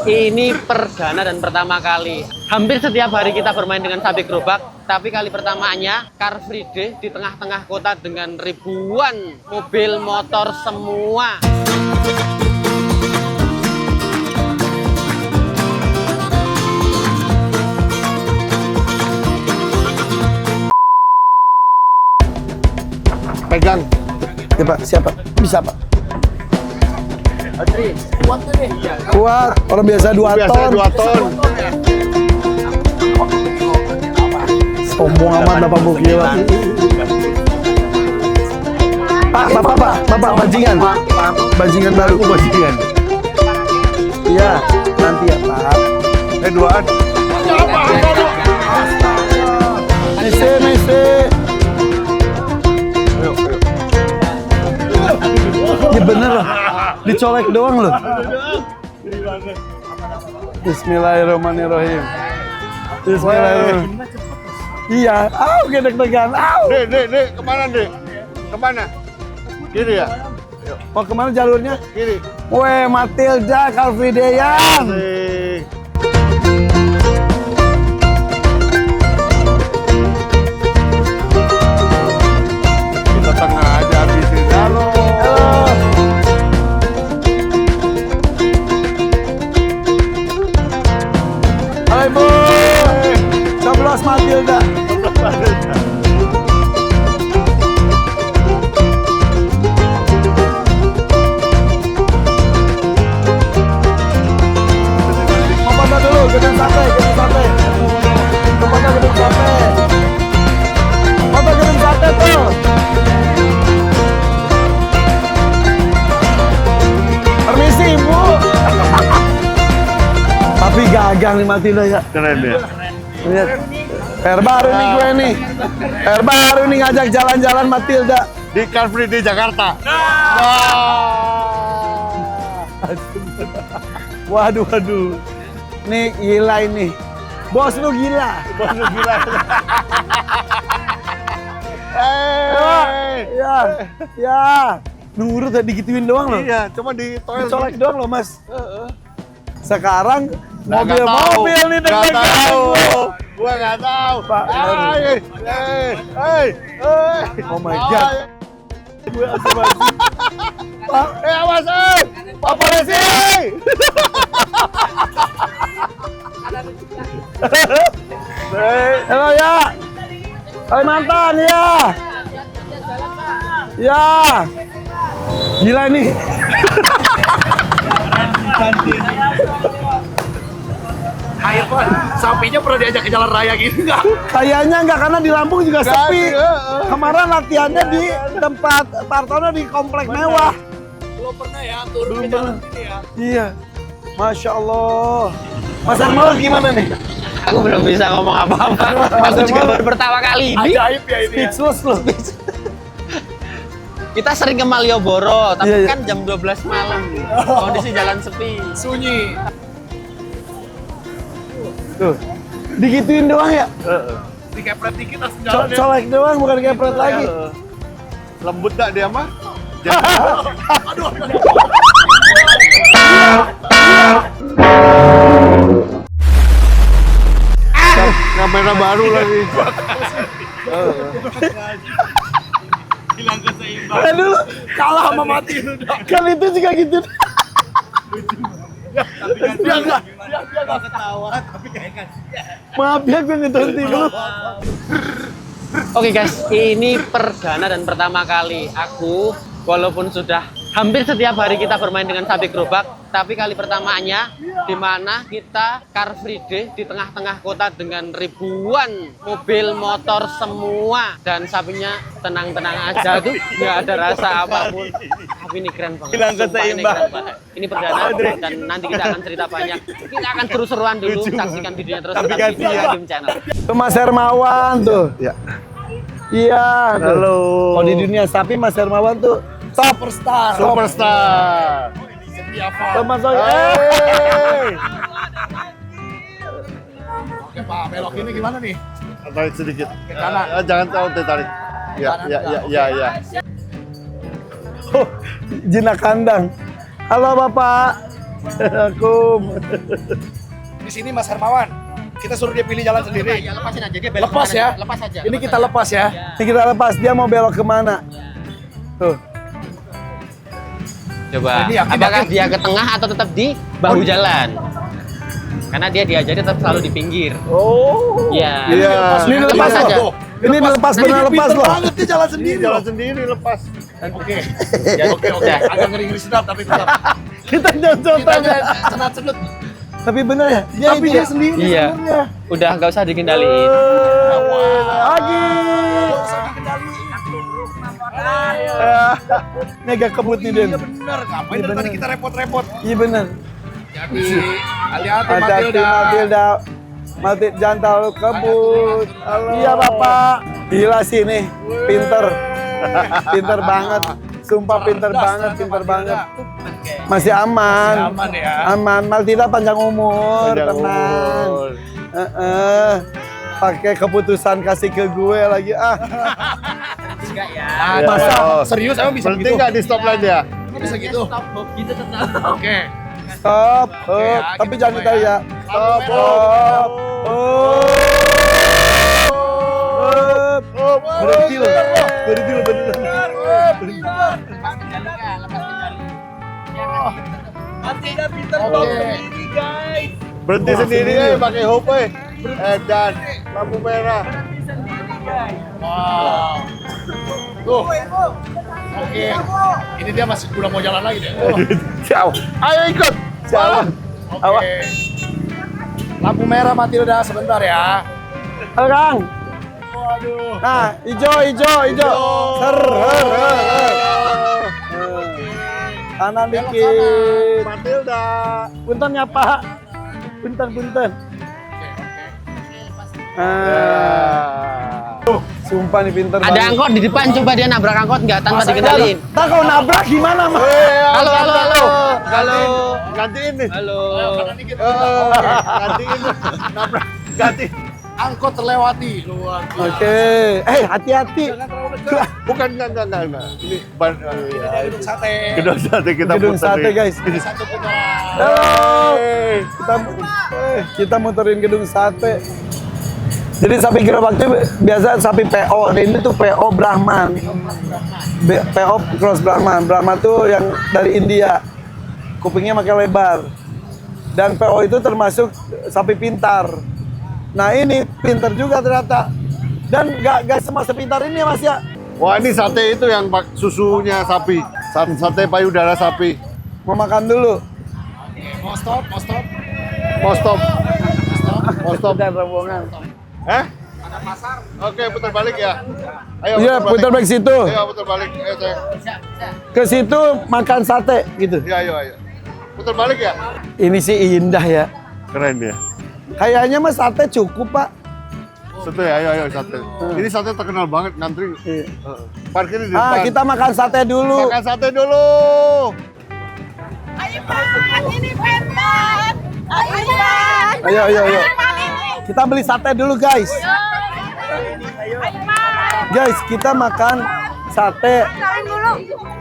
ini perdana dan pertama kali. Hampir setiap hari kita bermain dengan sapi gerobak, tapi kali pertamanya Car Free Day di tengah-tengah kota dengan ribuan mobil motor semua. Pegang. Ya Pak, siapa? Bisa Pak. Kuat, orang biasa 2 ton. 2 ton. Sombong amat 80 kilo. Bapak, bajingan. Bajingan baru. Bajingan. Iya, nanti ya Pak. Duaan. Mese. Ayo. Ya bener loh, dicolek doang loh. Bismillahirrahmanirrahim. Iya, oke deg-degan. Dek, kemana Dek? Kemana? Kiri ya? Mau kemana jalurnya? Kiri. Weh, Matilda Car Free Day-an. Asik. Kita tengah aja habisin. Halo. Halo Ibu. Coblos Matilda. Mau foto dulu, gedung sate. Mau foto gedung sate. Foto gedung sate tuh. Permisi Ibu. Tapi gagang nih Matilda ya. Keren ya. Lihat. PR baru nih gue nih. PR baru nih ngajak jalan-jalan Matilda. Di Car Free Day Jakarta. Waduh. Nih gila ini. Bos lu gila. Bos lu gila. Ya. Nurut tadi gituin doang loh. Iya, cuma di toilet. Dicolek doang loh Mas. Sekarang Nah, nggak mobil tahu. nih Nggak deg-degan. tahu. Gua nggak tahu. Pak, Hey. Oh my God. Gue asuransi. Pak, Awas, Pak Polisi. halo ya. Kalimantan ya. Ya. Gila nih. Air Pak, sapinya pernah diajak ke jalan raya gitu nggak? Kayaknya enggak karena di Lampung juga sepi. Nggak, Kemarin latihannya di tempat Partono di komplek mewah. Belum pernah ya turun Belum ke jalan pernah. sini ya. Iya. Masya Allah. Mas Hermawan gimana nih? Aku belum bisa ngomong apa-apa. Aku juga baru pertama kali ini. Ajaib ya ini. Speechless loh. Kita sering ke Malioboro, tapi Iya. kan jam 12 malam. Kondisi jalan sepi. Sunyi. Tuh. Digituin doang ya? Dikepret dikit langsung jalan ya. Colek doang bukan kepret lagi. Lembut tak dia mah? Kamera baru lagi. Hilang keseimbangan. Kan dulu Kalah sama mati udah. kan itu juga gitu. Dia nggak ketawa tapi kayak kasihan. Maaf ya gue ngetonti dulu. Oke guys, ini perdana dan pertama kali aku, walaupun sudah hampir setiap hari kita bermain dengan sapi gerobak, tapi kali pertamanya di mana kita Car Free Day di tengah-tengah kota dengan ribuan mobil motor semua, dan sapinya tenang-tenang aja tuh, nggak ada rasa apapun. Tapi ini keren banget. Hilang Sumpah, ini keseimbangan. keren banget. Ini perdana dan nanti kita akan cerita banyak. Kita akan seru-seruan dulu, saksikan videonya terus Tapi tetap di gantian. Game Channel. Tuh Mas Hermawan tuh. Ya. Iya. tuh. Halo. Kalau di dunia sapi Mas Hermawan tuh superstar. Superstar. Tuh Mas Ogi. Oke Pak, belok ini gimana nih? Tarik sedikit. Ke kanan. Jangan terlalu ditarik. Ya. Oh, jinak kandang. Halo Bapak. Assalamualaikum. Di sini Mas Hermawan, kita suruh dia pilih jalan sendiri. Ya, lepasin aja dia belok Lepas kemana ya. aja. Lepas aja. Ini kita lepas ya. Ini kita lepas, dia mau belok kemana? Tuh. Coba. Ini yakin, Apakah yakin. dia ke tengah atau tetap di bahu jalan? Karena dia diajari tetap selalu di pinggir. Oh. Iya. Iya. Ini Lepas lepas aja. loh. Ini lepas benar lepas Pinter loh. banget dia jalan Ini sendiri. jalan sendiri lepas. Oke. Oke. Agak ngeri-ngeri sedap tapi tetap. Kita Kita nyontotannya. senat-senut. Tapi bener ya? Tapi dia sendiri Iya. sebenarnya. Udah nggak usah dikendaliin. Lagi. Ini agak kebut nih, Den. Iya benar. Ngapain Iya, dari tadi bener. kita repot-repot? Iya bener. Jadi hati-hati Hati-hati Matilda. Matilda. Matilda jangan terlalu kebut. Iya Bapak. Gila sih nih, pinter. Pinter banget. Sumpah pinter banget, pinter banget. Masih aman. Aman ya. Aman. Matilda panjang umur, Panjang tenang. umur. Pakai keputusan kasih ke gue lagi Enggak ya. Ah, Ya. masa Oh. serius emang bisa Berhenti begitu? nggak di stop line ya? Bisa gitu. Stop Bob gitu tetap. Oke. Stop, ya, tapi kita jangan coba ditarik ya. ya. Stop. Stop. Berhenti loh. Berhenti loh beneran. Lepas kendali nggak? Lepas kendali. Berhenti sendiri pakai hope dan lampu merah. Wow. Tuh. Oke. Ini dia masih udah mau jalan lagi deh. Ciao. Ayo ikut. Ciao. Oke. Lampu merah Matilda sebentar ya. Halo Kang. Waduh. Nah, hijau. Ser. Kanan dikit. Matilda. Punten ya Pak. Punten. Sumpah nih pinter Ada banget. angkot di depan, coba dia nabrak angkot nggak tanpa Masa dikendaliin. Tak kau nabrak gimana mah? Halo. Gantiin nih. Halo. Gantiin. Nabrak. Ganti. Angkot terlewati. Luar biasa. Oke. Hati-hati. Jangan terlalu dekat. Bukan enggak. Ini ban. Ini dia gedung sate. Gedung sate kita Gedung putar sate nih. guys. Satu putaran. Halo. Kita muterin gedung sate. Jadi sapi gerobak itu biasa sapi PO. Ini tuh PO Brahman. PO cross Brahman. Brahman tuh yang dari India. Kupingnya makin lebar. Dan PO itu termasuk sapi pintar. Nah ini pintar juga ternyata. Dan nggak semua sepintar ini ya Mas ya. Wah ini sate itu yang susunya sapi. Sate payudara sapi. Mau makan dulu. Mau stop. Mau stop. Mau stop. Dan rombongan. Ada pasar. Oke putar balik ya. Ayo. Iya putar balik situ. Ayo putar balik. Ayo sayang. Ke situ makan sate gitu. Ya ayo. Putar balik ya. Ini sih indah ya. Keren ya. Kayaknya mas sate cukup pak. Sate ayo sate. Ini sate terkenal banget ngantri. Parkir di Ah depan. kita makan sate dulu. Makan sate dulu. Ayo Pak, ini pentas. Ayo Pak. Ayo. Kita beli sate dulu guys. Ayo Pak. Guys kita makan sate. Makan dulu.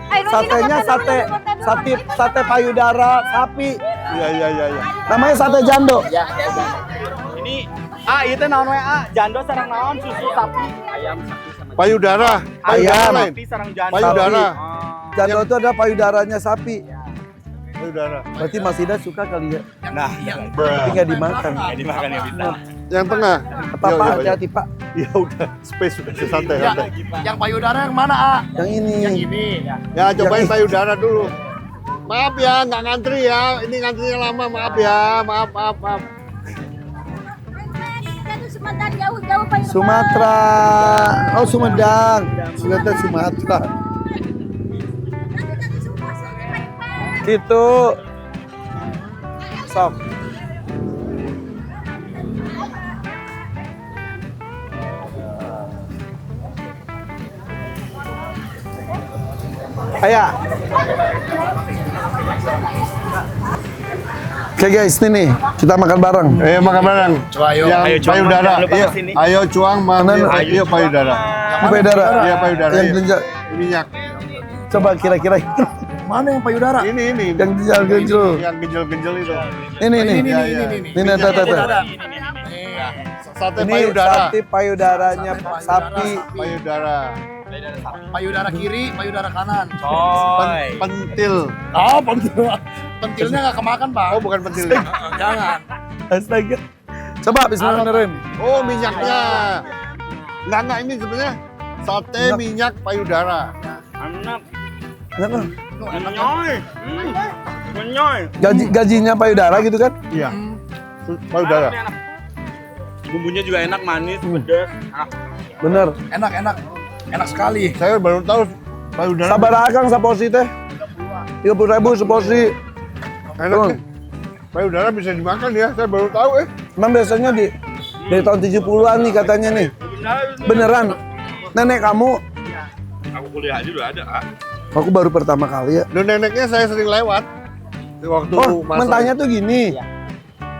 Ayo, Satenya kita makan sate dulu. sate payudara sapi. Iya. Namanya sate jando. Itu naon we jando sareng naon susu sapi Payudara. Ayam. lain. sapi sareng jando. Payudara. Jando itu ada payudaranya sapi. Payudara. Berarti Mas Ida suka kali ya. Nah, Tapi nggak dimakan. dimakan ya bisa. Yang tengah. Apa Iya, pak? iya, iya. Hati-hati pak. Ya udah, space udah santai. Ya, santai. yang payudara yang mana, A? Yang ini. Yang ini. Ya cobain Yang- payudara dulu. Maaf ya, nggak ngantri ya. Ini ngantrinya lama, maaf ya. Maaf. Kita tuh Sumatera jauh-jauh Pak. Sumatera. Oh Sumedang. Sumatera Sumatera. Nanti tadi semua sini Pak. Gitu. Sok. Ayo. Oke guys, ini nih kita makan bareng. Ayo makan bareng. Coba, ayo. Yang Ayo, Cuang, payudara. jangan lupa Iya. kesini. Ayo cuang manggil. Mana? Ayo payudara. Ini payudara. Iya payudara. Yang iya. tunjuk. Minyak. Coba kira-kira Mana yang payudara? Ini. Yang genjal-genjal. Yang genjel-genjel itu. Ini. Ini, tata. Sate Ini payudara. sate payudaranya sapi. Payudara. Payudara kiri, payudara kanan. Pentil. Oh, pentilnya nggak kemakan, Pak. Oh, bukan pentilnya. Jangan. Astaga. Coba bismillahirrahmanirrahim. Oh, minyaknya. Enggak, ini sebenarnya sate minyak payudara. Enak. Enak. Menyoy. Menyoy. Gajinya payudara gitu kan? Iya. Payudara. Enak. Bumbunya juga enak, manis, pedas. Enak. Bener. Enak sekali. Saya baru tahu payudara. Sabar akang seporsi teh. 30.000 seporsi. Enak. Payudara bisa dimakan ya. Saya baru tahu Emang biasanya dari tahun 70-an nih katanya nih. Beneran. Nenek kamu, Aku kuliah aja udah ada, ah. aku baru pertama kali ya. Dan neneknya saya sering lewat. Waktu Oh, masuk. mentahnya tuh gini.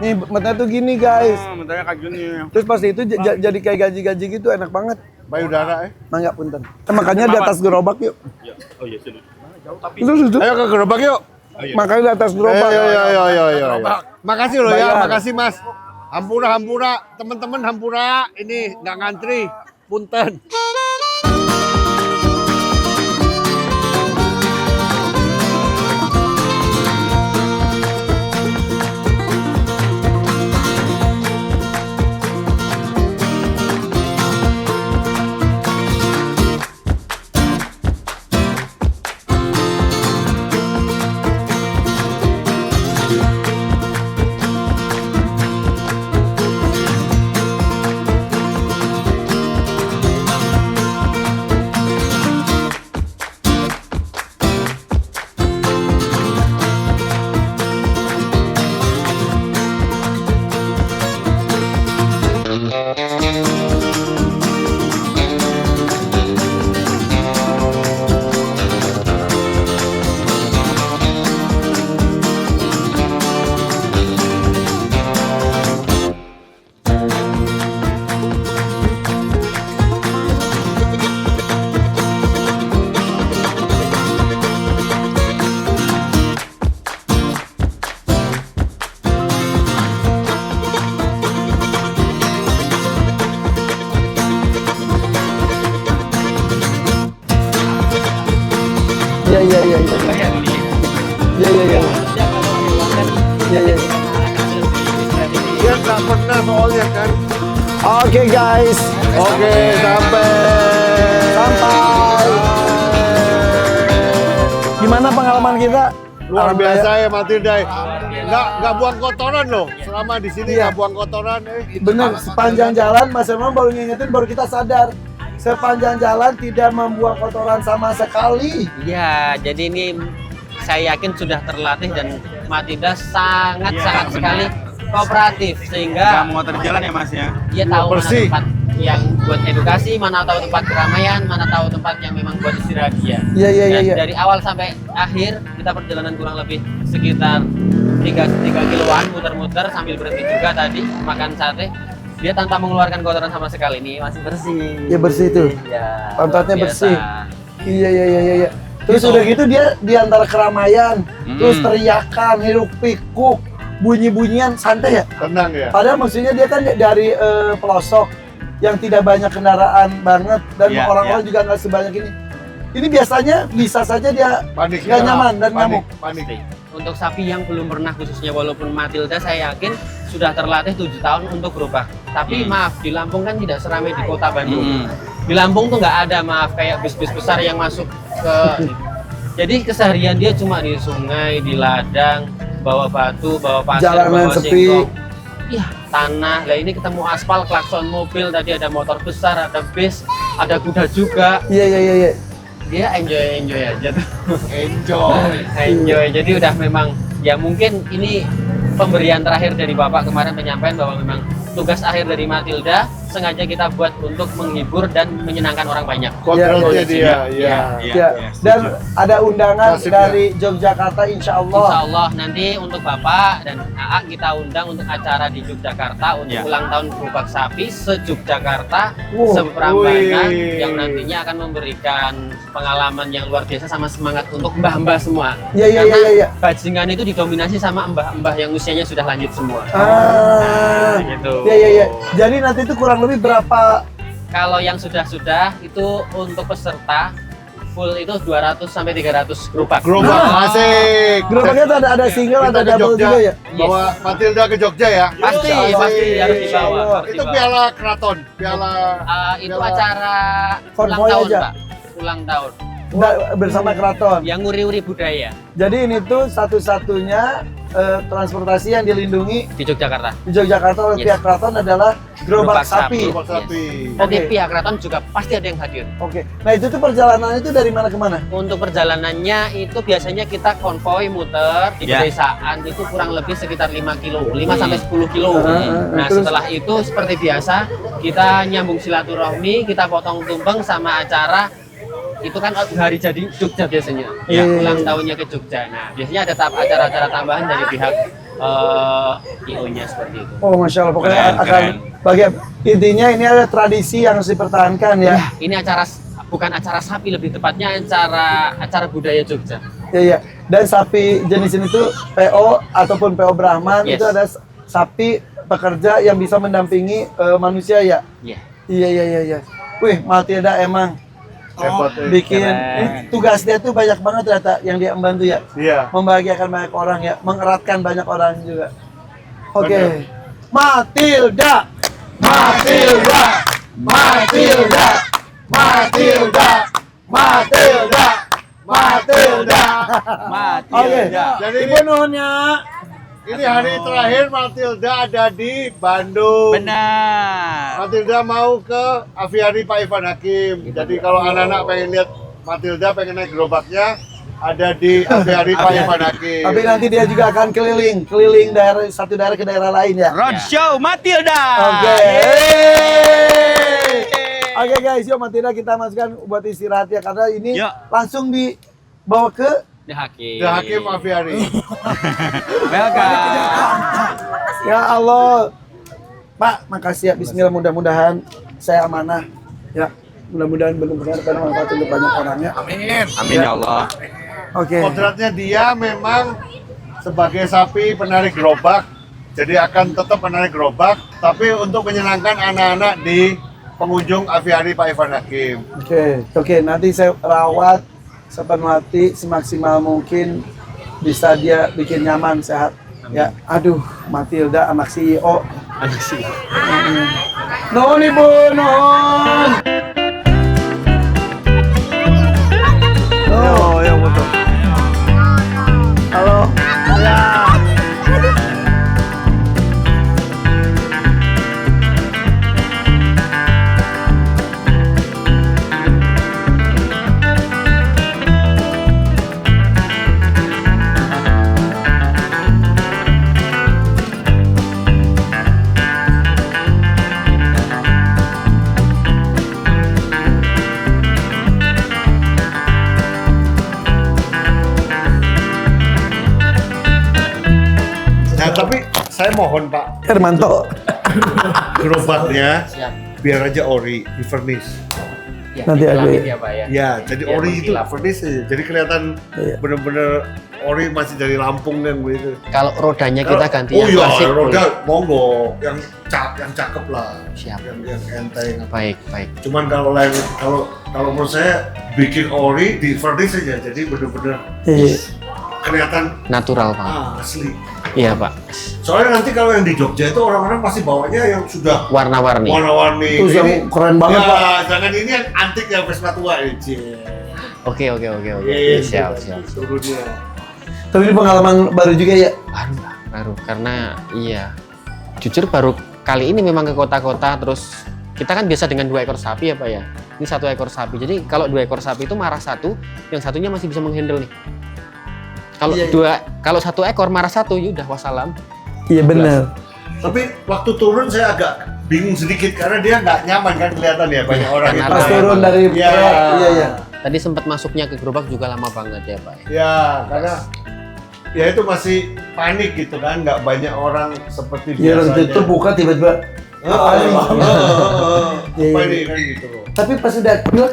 Nih, mentahnya tuh gini guys. Mentanya kayak gini. Terus pas itu jadi kayak gaji-gaji gitu, enak banget. Payudara Mangga punten. Makanya di atas gerobak yuk. Oh iya, sini. Itu. Ayo ke gerobak yuk. Makanya di atas gerobak. Ayo. Makasih loh ya, Bayar. makasih Mas. Hampura, teman-teman hampura. Ini nggak ngantri, punten. Iya. Dia nggak pernah soalnya kan. Oke guys. Oke, sampai. Gimana pengalaman kita? Luar biasa ya Matilda. Nggak buang kotoran loh. Selama di sini Iya. nggak buang kotoran. Bener, sepanjang jalan Mas Herman baru ngingetin, baru kita sadar. Sepanjang jalan tidak membuang kotoran sama sekali. Ya, jadi ini saya yakin sudah terlatih dan Matilda sangat sekali kooperatif Nggak sehingga mau terjalan ya Mas ya. dia tahu Bersih. mana tempat yang buat edukasi, mana tahu tempat keramaian, mana tahu tempat yang memang buat istirahat dia. Iya. Dan dari awal sampai akhir kita perjalanan kurang lebih sekitar 3 kiloan muter-muter sambil berhenti juga tadi makan sate. Dia tanpa mengeluarkan kotoran sama sekali, nih masih bersih. Ya bersih tuh. Ya, Pantatnya luar biasa. bersih. Iya. Terus udah gitu dia di antara keramaian, terus teriakan, hiruk pikuk, bunyi-bunyian santai ya. Tenang ya. Padahal maksudnya dia kan dari pelosok yang tidak banyak kendaraan banget dan Iya, orang-orang juga nggak sebanyak ini. Ini biasanya bisa saja dia Panik. nggak nyaman dan ngamuk. Panik. Untuk sapi yang belum pernah khususnya walaupun Matilda saya yakin sudah terlatih 7 tahun untuk gerobak. Tapi maaf, di Lampung kan tidak seramai di kota Bandung. Di Lampung tuh nggak ada maaf kayak bis-bis besar yang masuk ke. Jadi keseharian dia cuma di sungai, di ladang, bawa batu, bawa pasir, Jalanan bawa sepi. singkong. Iya, tanah. Lah ini ketemu aspal, klakson mobil, tadi ada motor besar, ada bis, ada kuda juga. Iya. Dia enjoy aja tuh. Enjoy. Jadi udah memang ya mungkin ini pemberian terakhir dari Bapak kemarin penyampaian bahwa memang tugas akhir dari Matilda sengaja kita buat untuk menghibur dan menyenangkan orang banyak. Kodratnya dia, Iya. Ya. Dan ada undangan Nasib, dari Yogyakarta insya Insya Allah. Allah nanti untuk Bapak dan AA kita undang untuk acara di Yogyakarta untuk ulang tahun Gerobak Sapi se-Yogyakarta Prambanan yang nantinya akan memberikan pengalaman yang luar biasa sama semangat untuk mbah-mbah semua. Iya. Bajingan itu didominasi sama mbah-mbah yang usianya sudah lanjut semua. Gitu. Iya. Jadi nanti itu kurang lebih berapa? Kalau yang sudah itu untuk peserta full itu 200 sampai 300 gerobak. Gerobak asik. Gerobaknya tuh ada single, Kita ada ke double Jogja. juga ya? Bawa Matilda ke Jogja ya. Pasti Asik. harus dibawa. harus Itu dibawa. piala keraton, piala Itu piala- acara ulang Konvoy tahun, aja. Pak. Ulang tahun. Bersama keraton. Yang nguri-uri budaya Jadi ini tuh satu-satunya transportasi yang dilindungi di Yogyakarta. di Yogyakarta oleh Yes. pihak keraton adalah gerobak Gerobak sapi. gerobak sapi. Nanti Oke. pihak keraton juga pasti ada yang hadir. Oke. Nah itu tuh perjalanannya itu dari mana ke mana? Untuk perjalanannya itu biasanya kita konvoy muter di pedesaan itu kurang lebih sekitar 5 kilo, 5 sampai 10 kilo. Nah, terus? setelah itu seperti biasa kita nyambung silaturahmi, kita potong tumpeng sama acara itu kan hari jadi Jogja biasanya. Iya. Ulang tahunnya ke Jogja. Nah, biasanya ada acara-acara tambahan dari pihak IO-nya seperti itu. Oh masya Allah. Pokoknya Keren, akan keren. bagian intinya ini ada tradisi yang harus dipertahankan ya. Ini acara bukan acara sapi, lebih tepatnya acara budaya Jogja. Iya. Dan sapi jenis ini tuh PO ataupun PO Brahman Yes. itu ada sapi pekerja yang bisa mendampingi manusia ya. Iya. Iya. Wih, Matilda emang Hebat, bikin Keren. tugas dia tuh banyak banget ternyata yang dia membantu ya. Iya. Membahagiakan banyak orang ya, mengeratkan banyak orang juga. Oke. Bener. Matilda. Oke. Jadi Ibu nuhunnya. ini hari terakhir Matilda ada di Bandung. Benar. Matilda mau ke aviari Pak Ivan Hakim. Jadi kalau anak-anak pengen lihat Matilda pengen naik gerobaknya, ada di aviari Pak Ivan Hakim. Tapi nanti dia juga akan keliling daerah satu daerah ke daerah lain ya. Roadshow Matilda. Oke. Oke guys, yuk Matilda kita masukkan buat istirahat ya karena ini Yuk. langsung dibawa ke The Hakim. The Hakim Aviari. Welcome. ya Allah. Pak, makasih ya. Bismillah, mudah-mudahan saya amanah. Ya, mudah-mudahan benar-benar bermanfaat untuk banyak orangnya. Amin ya Allah. Oke. Kodratnya dia memang sebagai sapi penarik gerobak, jadi akan tetap menarik gerobak, tapi untuk menyenangkan anak-anak di pengunjung aviari Pak Ivan Hakim. Oke. Nanti saya rawat sepenuh hati semaksimal mungkin bisa dia bikin nyaman, sehat. Ya, aduh, Matilda anak CEO. Anak sih. Nuhun Ibu, nuhun. Oh, ya betul. Halo. Ya. Nah, tapi saya mohon Pak, Hermanto. gerobaknya Siap. biar aja ori, di furnish. Ya, Nanti ada dikelapin ya. ya, Pak ya. Ya, jadi Biar ori itu mengkilap. furnish aja. Jadi kelihatan Iya. bener-bener ori masih dari Lampung dan begitu. Kalau rodanya kita ganti Oh yang iya, klasik. roda monggo, yang cakep lah. Siap. Yang enteng. Baik. Cuman kalau lain kalau menurut saya bikin ori di furnish aja, jadi bener-bener Iya. kelihatan Natural, Pak. asli. Iya, Pak. Soalnya nanti kalau yang di Jogja itu orang-orang pasti bawanya yang sudah Warna-warni. warna-warni. Itu yang keren banget, ya, Pak. jangan ini yang antik yang Vespa tua aja. Oke. Iya, Siap. turunnya. Tapi ini pengalaman baru juga ya. Baru karena iya. Jujur baru kali ini memang ke kota-kota terus kita kan biasa dengan 2 ekor sapi ya, Pak ya. Ini 1 ekor sapi. Jadi kalau 2 ekor sapi itu marah satu, yang satunya masih bisa menghandle nih. Kalau Iya. kalau 1 ekor marah satu, ya udah wassalam. Iya benar. Tapi waktu turun saya agak bingung sedikit karena dia nggak nyaman kan kelihatan ya banyak orang Karena itu. Pas turun dari Iya. iya. Tadi sempat masuknya ke gerobak juga lama banget ya Pak. Ya, karena ya itu masih panik gitu kan, nggak banyak orang seperti Iya, biasanya. orang itu buka tiba-tiba. Apa ini? Iya, Apa iya. ini kan gitu loh. Tapi pas udah keluar,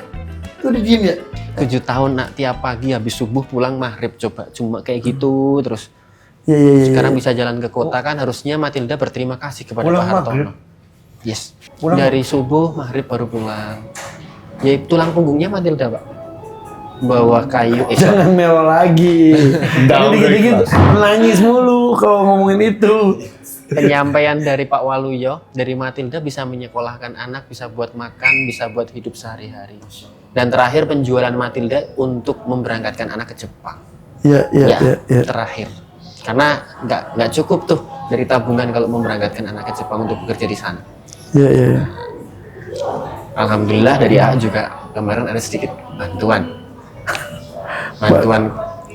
tuh udah diem ya. 7 tahun nak tiap pagi habis subuh pulang maghrib coba cuma kayak gitu terus. Iya, iya, iya. Sekarang bisa jalan ke kota kan harusnya Matilda berterima kasih kepada Pulang Pak Hartono. maghrib? Yes. Pulang Dari subuh maghrib baru pulang. Ya tulang punggungnya Matilda Pak. Bawa kayu. Jangan melo lagi. Down Dikit-dikit breakfast. nangis mulu kalau ngomongin itu. Penyampaian dari Pak Waluyo, dari Matilda bisa menyekolahkan anak, bisa buat makan, bisa buat hidup sehari-hari. Dan terakhir penjualan Matilda untuk memberangkatkan anak ke Jepang. Iya, iya, Ya, iya, iya. terakhir. Karena nggak cukup tuh dari tabungan kalau memberangkatkan anak ke Jepang untuk bekerja di sana. Iya, iya, iya. Alhamdulillah dari A juga kemarin ada sedikit bantuan. Bantuan,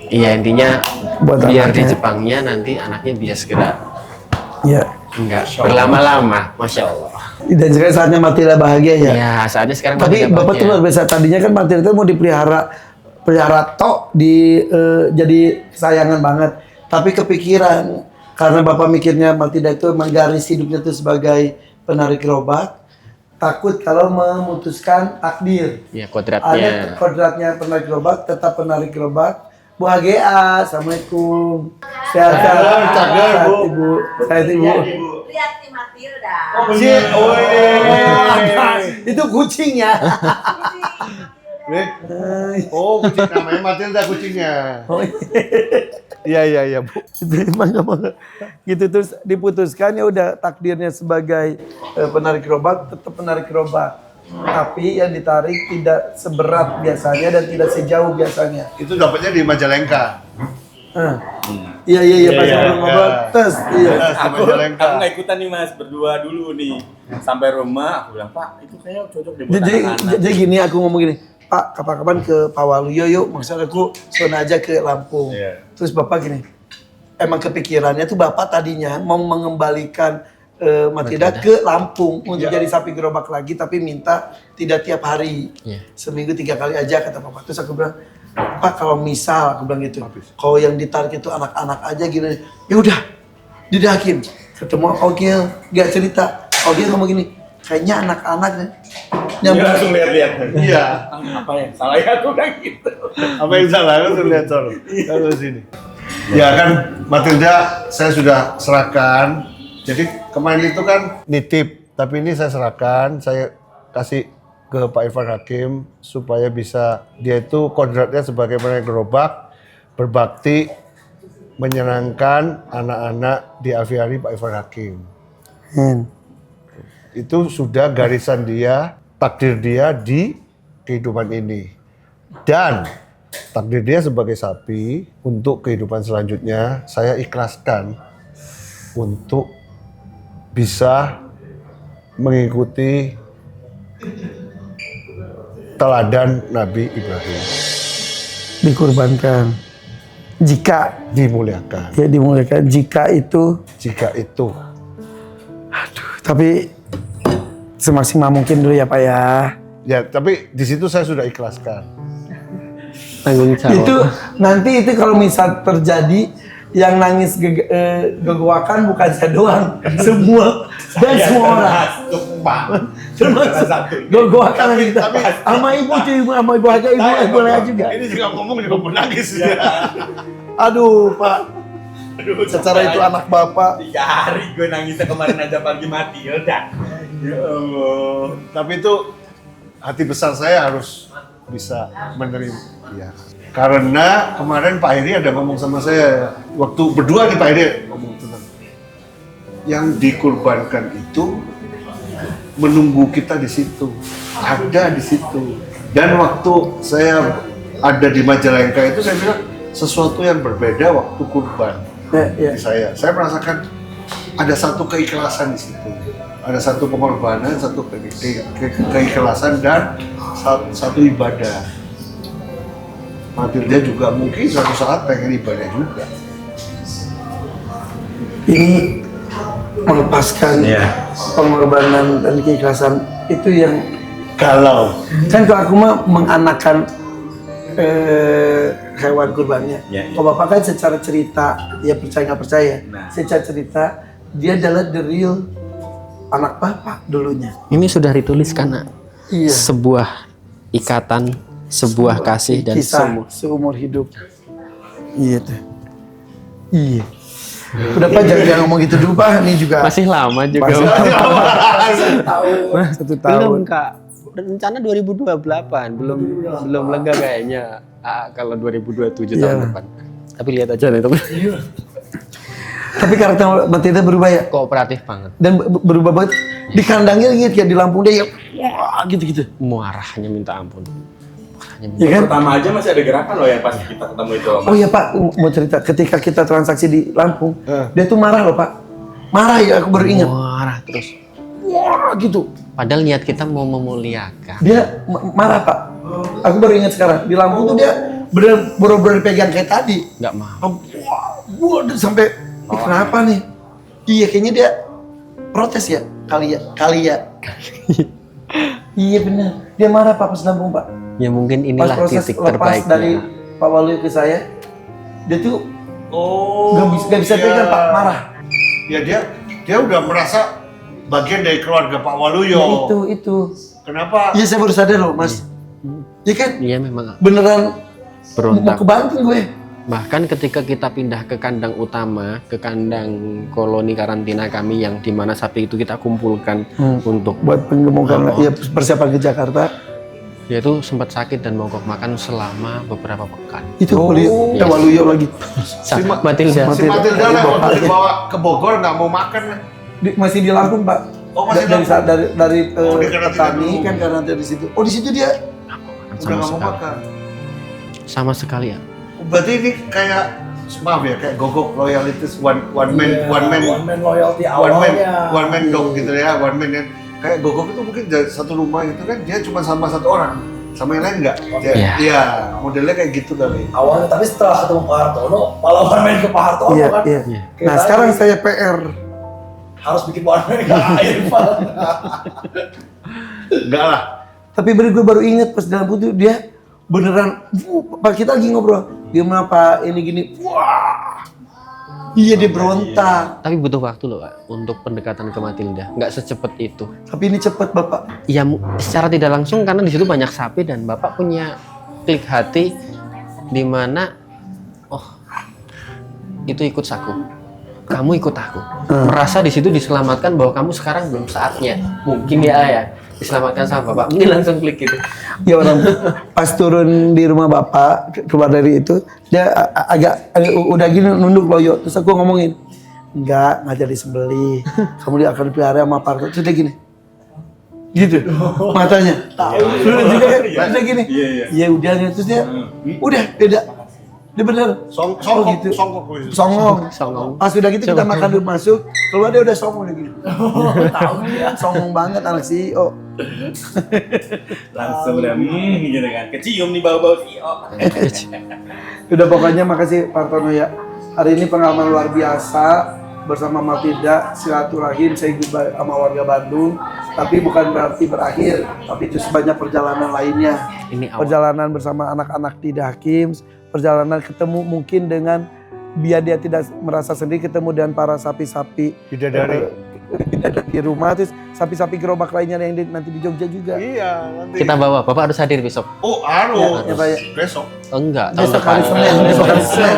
iya intinya Buat biar di anaknya. Jepangnya nanti anaknya bisa segera Iya. nggak berlama-lama, Masya Allah. Dan sekarang saatnya Matilda bahagia ya. Ya, saatnya sekarang Tapi Matilda Bapak tuh luar bahagia. biasa. Tadinya kan Matilda tuh mau pelihara tok jadi kesayangan banget. Tapi kepikiran karena Bapak mikirnya Matilda itu menggaris hidupnya tuh sebagai penari gerobak, takut kalau memutuskan takdir. Ya, Ada kodratnya. kodratnya penari gerobak, tetap penari gerobak. Bu HGA, Assalamualaikum. Sehat, Cagar, Bu. Ibu. Sehat, Ibu. Lihat si Matilda. Itu kucing ya. Oh, kucing namanya Matilda kucingnya. Oh, iya, Bu. Itu emang gitu terus diputuskan ya udah takdirnya sebagai penari gerobak tetap penari gerobak. Tapi yang ditarik tidak seberat biasanya dan tidak sejauh biasanya. Itu dapatnya di Majalengka. Iya pas ngobrol tes iya. Di Majalengka. Aku nggak ikutan nih Mas, berdua dulu nih. Sampai rumah aku bilang, "Pak, itu kayaknya cocok dibuat anak-anak." Jadi gini aku ngomong gini, Pak kapan-kapan ke Pak Waluyo yuk, maksud aku sono aja ke Lampung. Iya. Terus Bapak gini, emang kepikirannya tuh Bapak tadinya mau mengembalikan Matilda ke Lampung untuk jadi sapi gerobak lagi, tapi minta tidak tiap hari, Iya. seminggu 3 kali aja kata Bapak. Terus aku bilang, Pak kalau misal aku bilang gitu, kalau yang ditarik itu anak-anak aja gini, ya udah didakin. Ketemu Ogil, gak cerita, Ogil ngomong gini, kayaknya anak-anak Dia nyambung. langsung lihat-lihat. Iya. Apa yang salah ya aku kayak gitu. Apa yang salah? Aku lihat Sor. Kalau sini. Ya kan Matilda saya sudah serahkan. Jadi kemarin itu kan nitip, tapi ini saya serahkan, saya kasih ke Pak Irfan Hakim supaya bisa dia itu kodratnya sebagai penari gerobak, berbakti, menyenangkan anak-anak di aviari Pak Irfan Hakim. Itu sudah garisan dia, takdir dia di kehidupan ini. Dan takdir dia sebagai sapi untuk kehidupan selanjutnya saya ikhlaskan untuk bisa mengikuti teladan Nabi Ibrahim, Dikurbankan. Jika dimuliakan. ya dimuliakan, jika itu, Jika itu tapi semaksimal mungkin dulu ya Pak ya. ya, tapi di situ saya sudah ikhlaskan. Tanggung jawab. Itu nanti itu kalau misal terjadi yang nangis gegowakan bukan saya doang, semua dan semua orang. Termasuk gegowakan lagi kita. Sama ibu cuy, sama ibu aja ibu boleh juga. Ini juga ngomong juga menangis ya. Aduh Pak, secara itu anak bapak. 3 hari gue nangisnya kemarin aja pagi Matilda. Ya Allah. Tapi itu hati besar saya harus bisa menerima. Ya. Karena kemarin Pak Heri ada ngomong sama saya, waktu berdua nih Pak Heri ngomong tentang yang dikurbankan itu menunggu kita di situ, ada di situ. Dan waktu saya ada di Majalengka itu saya bilang sesuatu yang berbeda waktu kurban Ya. di saya merasakan ada satu keikhlasan di situ, ada satu pengorbanan, satu keikhlasan dan satu ibadah. Matilda juga mungkin suatu saat pengen ibadah juga. Ini melepaskan Iya. pengorbanan dan keikhlasan itu yang Galau. kan kalau aku mah menganakan hewan kurbannya. Iya, iya. Kalau bapak kan secara cerita, ya percaya nggak percaya, Nah. secara cerita dia adalah the real anak bapak dulunya. Ini sudah dituliskan, Nak. Iya. Sebuah ikatan, sebuah kasih dan Kisah seumur hidup. Iya tuh. Iya. Udah Pak jangan ngomong gitu dulu Pak, ini juga masih lama juga. Masih Pak. satu Belum, tahun. Kak. Rencana 2028, belum lega kayaknya. Kalau 2027 tahun Iya. depan. Tapi lihat aja nih, teman. Tapi karakter Matilda berubah ya, Kooperatif banget. dan berubah banget. Di kandangnya gitu ya, di Lampung dia ya, wah gitu-gitu. Muarahnya minta ampun. Ya kan? Pertama aja masih ada gerakan loh yang pas kita ketemu itu. Oh iya Pak, mau cerita ketika kita transaksi di Lampung, dia tuh marah loh Pak. Marah ya, aku baru ingat. Muarah terus. Wah gitu. Padahal niat kita mau memuliakan. Dia marah Pak. Aku baru ingat sekarang. Di Lampung tuh dia bener-bener pegang kayak tadi. Nggak mau. Wah, sampai "Ini kenapa nih? Iya kayaknya dia protes ya, kali ya. Iya benar. Dia marah Pak pas Lampung Pak. Ya mungkin Pas inilah proses titik lepas dari terbaiknya. Pak Waluyo ke saya, dia tuh Oh. gak bisa pegang Pak, marah. Ya dia udah merasa bagian dari keluarga Pak Waluyo. Ya, itu. Kenapa? Iya saya baru sadar loh Mas. Iya kan? Iya memang Beneran mau berontak. ke Banten gue. Bahkan ketika kita pindah ke kandang utama, ke kandang koloni karantina kami yang dimana sapi itu kita kumpulkan untuk Buat penggemukan, ya persiapan ke Jakarta. dia itu sempat sakit dan mogok makan selama beberapa pekan. Itu Waluyo, iya. Waluyo lagi. Matilda. Si Matilda lah waktu dibawa ke Bogor nggak mau makan. Masih di Lampung Pak. Oh, masih dari di saat dari Oh, dia karantina petani dulu. kan karantina di situ. Oh di situ dia Udah sama nggak mau sekali. makan. Sama sekali ya. Berarti ini kayak maaf ya, kayak gogok loyalitas one man loyalty one man dog gitu ya, one man kan. Kayak gogok itu mungkin dari satu rumah itu kan dia cuma sama satu orang, sama yang lain enggak. Iya. Iya, modelnya kayak gitu kali. Awalnya, tapi setelah ketemu Pak Hartono, malah main ke Pak Hartono Iya, kan. iya. Kayak Nah tadi, sekarang saya PR. harus bikin one man ke Irfan. Enggak lah. Tapi gue baru inget pas dalam putih dia beneran. Pak kita lagi ngobrol. Gimana Pak ini gini. Wah. Iya dia berontak. Tapi butuh waktu loh, Pak, untuk pendekatan ke Matilda. Nggak secepat itu. Tapi ini cepet Bapak. Ya secara tidak langsung karena di situ banyak sapi dan Bapak punya klik hati di mana oh itu ikut saku. Kamu ikut aku. Merasa di situ diselamatkan bahwa kamu sekarang belum saatnya. Mungkin ya diselamatkan sama Bapak. Mungkin langsung klik gitu. Ya orang pas turun di rumah Bapak keluar dari itu dia agak udah gini nunduk loyo. Terus aku ngomongin enggak jadi sembelih. Kamu dia akan dipelihara sama Pak Harto. Terus dia gini. Gitu. Matanya. Udah juga kan. Terus dia gini. Iya. Ya udah terus dia udah beda. Dia bener Songkok gitu. songkok. Songong. Pas udah gitu kita makan dulu masuk, keluar dia udah songong gitu. Tahu dia songong banget anak CEO. Langsung udah gitu kan. Kecium nih bau-bau CEO. Udah pokoknya makasih Pak Hartono ya. Hari ini pengalaman luar biasa bersama Matilda, silaturahim saya goodbye sama warga Bandung. Tapi bukan berarti berakhir, tapi itu sebanyak perjalanan lainnya. Ini awal. Perjalanan bersama anak-anak Tidak Hakim, perjalanan ketemu mungkin dengan biar dia tidak merasa sendiri ketemu dengan para sapi-sapi Bidadari. di rumah, terus sapi-sapi gerobak lainnya yang nanti di Jogja juga. Iya, nanti. Kita bawa, Bapak harus hadir besok. Oh, harus. Ya, Pak, ya. Besok. Oh, enggak, tahun Besok depan. hari Senin, besok hari Senin.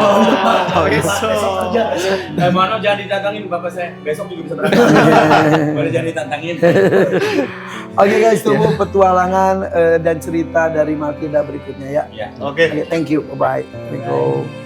Mano jangan ditantangin bapak saya. Besok juga bisa berangkat. Boleh jangan ditantangin. Oke guys, tunggu petualangan dan cerita dari Matilda berikutnya ya. Ya. Oke. Oke, thank you, bye-bye. Assalamualaikum.